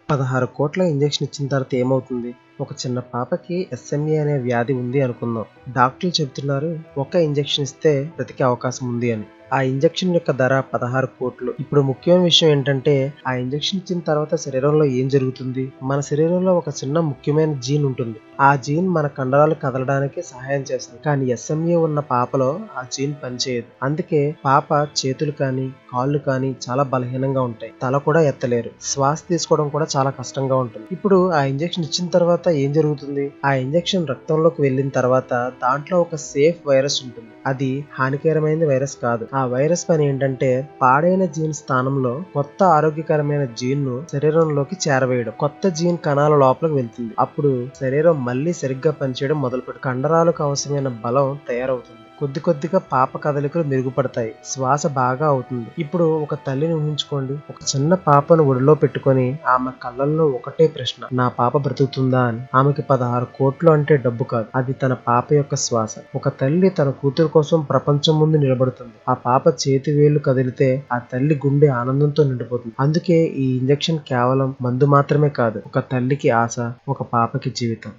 16 కోట్ల ఇంజెక్షన్ ఇచ్చిన తర్వాత ఏమవుతుంది? ఒక చిన్న పాపకి ఎస్ఎంఏ అనే వ్యాధి ఉంది అనుకుందాం. డాక్టర్లు చెబుతున్నారు ఒక ఇంజెక్షన్ ఇస్తే బ్రతికే అవకాశం ఉంది అని. ఆ ఇంజెక్షన్ యొక్క ధర 16 కోట్లు. ఇప్పుడు ముఖ్యమైన విషయం ఏంటంటే ఆ ఇంజెక్షన్ ఇచ్చిన తర్వాత శరీరంలో ఏం జరుగుతుంది? మన శరీరంలో ఒక చిన్న ముఖ్యమైన జీన్ ఉంటుంది. ఆ జీన్ మన కండరాలు కదలడానికి సహాయం చేస్తుంది. కానీ ఎస్ఎంఏ ఉన్న పాపలో ఆ జీన్ పనిచేయదు. అందుకే పాప చేతులు కానీ కాళ్ళు కానీ చాలా బలహీనంగా ఉంటాయి. తల కూడా ఎత్తలేరు. శ్వాస తీసుకోవడం కూడా చాలా కష్టంగా ఉంటుంది. ఇప్పుడు ఆ ఇంజెక్షన్ ఇచ్చిన తర్వాత ఏం జరుగుతుంది? ఆ ఇంజెక్షన్ రక్తంలోకి వెళ్ళిన తర్వాత దాంట్లో ఒక సేఫ్ వైరస్ ఉంటుంది. అది హానికరమైన వైరస్ కాదు. ఆ వైరస్ పని ఏంటంటే పాడైన జీన్ స్థానంలో కొత్త ఆరోగ్యకరమైన జీన్ ను శరీరంలోకి చేరవేయడం. కొత్త జీన్ కణాల లోపలికి వెళ్తుంది. అప్పుడు శరీరం మళ్ళీ సరిగ్గా పనిచేయడం మొదలుపెడుతుంది. కండరాలకు అవసరమైన బలం తయారవుతుంది. కొద్ది కొద్దిగా పాప కదలికలు మెరుగుపడతాయి. శ్వాస బాగా అవుతుంది. ఇప్పుడు ఒక తల్లిని ఊహించుకోండి. ఒక చిన్న పాపను ఒడిలో పెట్టుకొని ఆమె కళ్ళల్లో ఒకటే ప్రశ్న, నా పాప బ్రతుకుతుందా అని. ఆమెకి 16 కోట్లు అంటే డబ్బు కాదు. అది తన పాప యొక్క శ్వాస. ఒక తల్లి తన కూతురు కోసం ప్రపంచం ముందు నిలబడుతుంది. ఆ పాప చేతి వేళ్లు కదిలితే ఆ తల్లి గుండె ఆనందంతో నిండిపోతుంది. అందుకే ఈ ఇంజెక్షన్ కేవలం మందు మాత్రమే కాదు, ఒక తల్లికి ఆశ, ఒక పాపకి జీవితం.